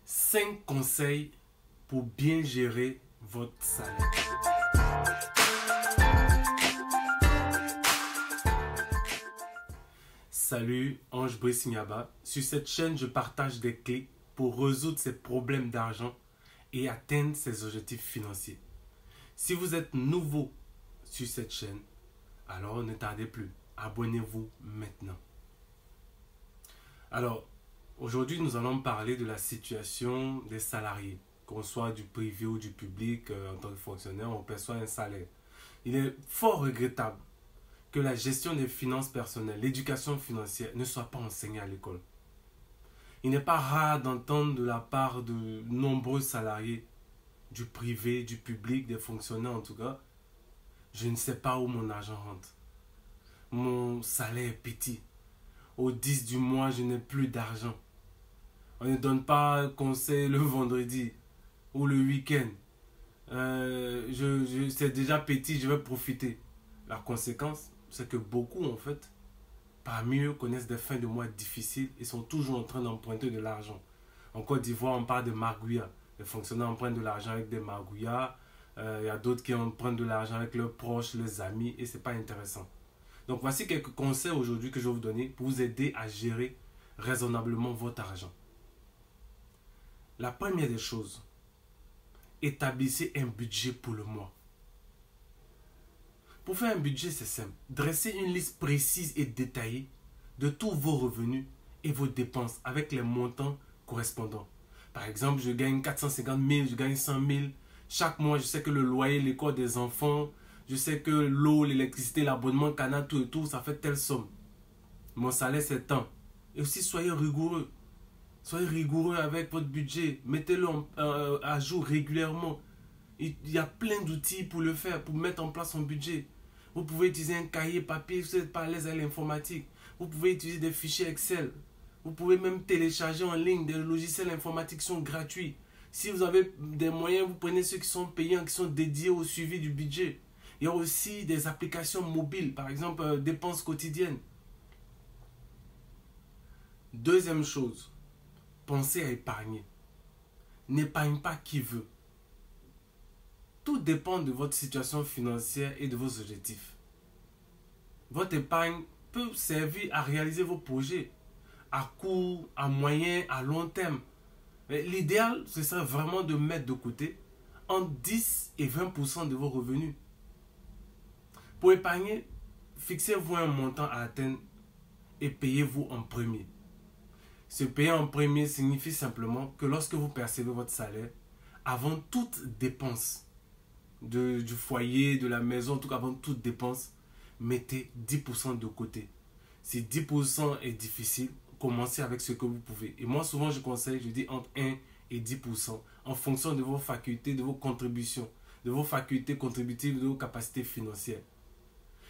5 conseils pour bien gérer votre salaire. Salut, Ange Brissignaba. Sur cette chaîne, je partage des clés pour résoudre ses problèmes d'argent et atteindre ses objectifs financiers. Si vous êtes nouveau sur cette chaîne, alors ne tardez plus. Abonnez-vous maintenant. Alors, aujourd'hui, nous allons parler de la situation des salariés. Qu'on soit du privé ou du public, en tant que fonctionnaire, on perçoit un salaire. Il est fort regrettable que la gestion des finances personnelles, l'éducation financière ne soit pas enseignée à l'école. Il n'est pas rare d'entendre de la part de nombreux salariés, du privé, du public, des fonctionnaires en tout cas, je ne sais pas où mon argent rentre. Mon salaire est petit. Au 10 du mois, je n'ai plus d'argent. On ne donne pas conseil le vendredi ou le week-end. C'est déjà petit, je vais profiter. La conséquence, c'est que beaucoup, en fait, parmi eux, connaissent des fins de mois difficiles et sont toujours en train d'emprunter de l'argent. En Côte d'Ivoire, on parle de margouillas. Les fonctionnaires empruntent de l'argent avec des margouillas. Il y a d'autres qui empruntent de l'argent avec leurs proches, leurs amis, et ce n'est pas intéressant. Donc, voici quelques conseils aujourd'hui que je vais vous donner pour vous aider à gérer raisonnablement votre argent. La première des choses, établissez un budget pour le mois. Pour faire un budget, c'est simple. Dressez une liste précise et détaillée de tous vos revenus et vos dépenses avec les montants correspondants. Par exemple, je gagne 450 000, je gagne 100 000. Chaque mois, je sais que le loyer, l'école des enfants, je sais que l'eau, l'électricité, l'abonnement, canal, tout et tout, ça fait telle somme. Mon salaire, c'est tant. Et aussi, soyez rigoureux. Soyez rigoureux avec votre budget. Mettez-le à jour régulièrement. Il y a plein d'outils pour le faire, pour mettre en place son budget. Vous pouvez utiliser un cahier papier si vous n'êtes pas à l'aise avec l'informatique. Vous pouvez utiliser des fichiers Excel. Vous pouvez même télécharger en ligne des logiciels informatiques qui sont gratuits. Si vous avez des moyens, vous prenez ceux qui sont payants, qui sont dédiés au suivi du budget. Il y a aussi des applications mobiles, par exemple, dépenses quotidiennes. Deuxième chose, pensez à épargner. N'épargne pas qui veut. Tout dépend de votre situation financière et de vos objectifs. Votre épargne peut servir à réaliser vos projets à court, à moyen, à long terme. L'idéal, ce serait vraiment de mettre de côté entre 10 et 20% de vos revenus. Pour épargner, fixez-vous un montant à atteindre et payez-vous en premier. Se payer en premier signifie simplement que lorsque vous percevez votre salaire, avant toute dépense du foyer, de la maison, en tout cas avant toute dépense, mettez 10% de côté. Si 10% est difficile, commencez avec ce que vous pouvez. Et moi, souvent, je conseille, je dis entre 1 et 10% en fonction de vos facultés, de vos contributions, de vos facultés contributives, de vos capacités financières.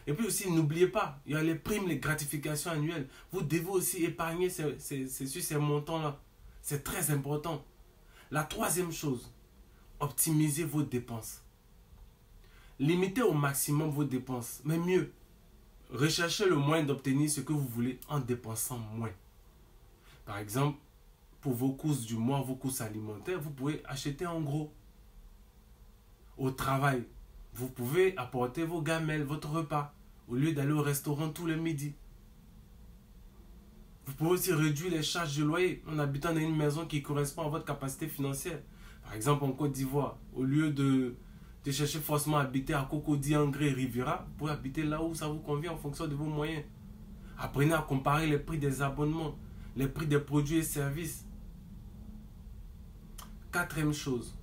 Et puis aussi, n'oubliez pas, il y a les primes, les gratifications annuelles. Vous devez aussi épargner sur ces montants-là. C'est très important. La troisième chose, optimisez vos dépenses. Limitez au maximum vos dépenses, mais mieux, recherchez le moyen d'obtenir ce que vous voulez en dépensant moins. Par exemple, pour vos courses du mois, vos courses alimentaires, vous pouvez acheter en gros. Au travail, vous pouvez apporter vos gamelles, votre repas, au lieu d'aller au restaurant tous les midis. Vous pouvez aussi réduire les charges de loyer en habitant dans une maison qui correspond à votre capacité financière. Par exemple, en Côte d'Ivoire, au lieu de chercher forcément à habiter à Cocody, Angré, Riviera, vous pouvez habiter là où ça vous convient en fonction de vos moyens. Apprenez à comparer les prix des abonnements, les prix des produits et services. Quatrième chose,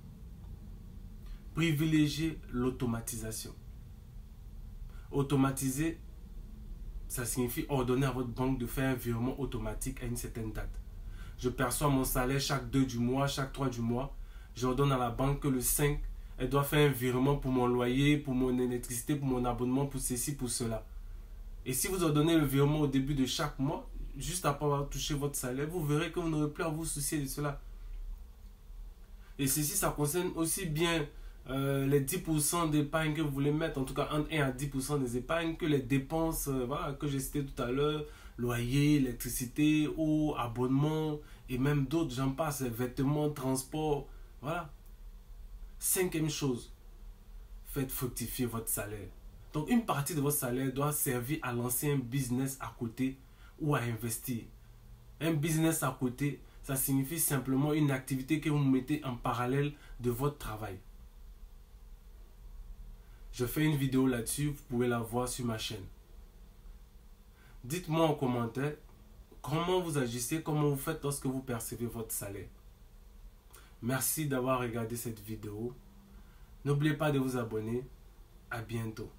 privilégiez l'automatisation. Automatiser, ça signifie ordonner à votre banque de faire un virement automatique à une certaine date. Je perçois mon salaire chaque 2 du mois, chaque 3 du mois. J'ordonne à la banque que le 5, elle doit faire un virement pour mon loyer, pour mon électricité, pour mon abonnement, pour ceci, pour cela. Et si vous ordonnez le virement au début de chaque mois, juste après avoir touché votre salaire, vous verrez que vous n'aurez plus à vous soucier de cela. Et ceci, ça concerne aussi bien les 10% d'épargne que vous voulez mettre, en tout cas entre 1 à 10% des épargnes, que les dépenses voilà, que j'ai citées tout à l'heure, loyer, électricité, eau, abonnement, Et même d'autres, j'en passe, vêtements, transport. Voilà. Cinquième chose, faites fructifier votre salaire. Donc une partie de votre salaire doit servir à lancer un business à côté ou à investir. Un business à côté, ça signifie simplement une activité que vous mettez en parallèle de votre travail. Je fais une vidéo là-dessus, vous pouvez la voir sur ma chaîne. Dites-moi en commentaire comment vous agissez, comment vous faites lorsque vous percevez votre salaire. Merci d'avoir regardé cette vidéo. N'oubliez pas de vous abonner. À bientôt.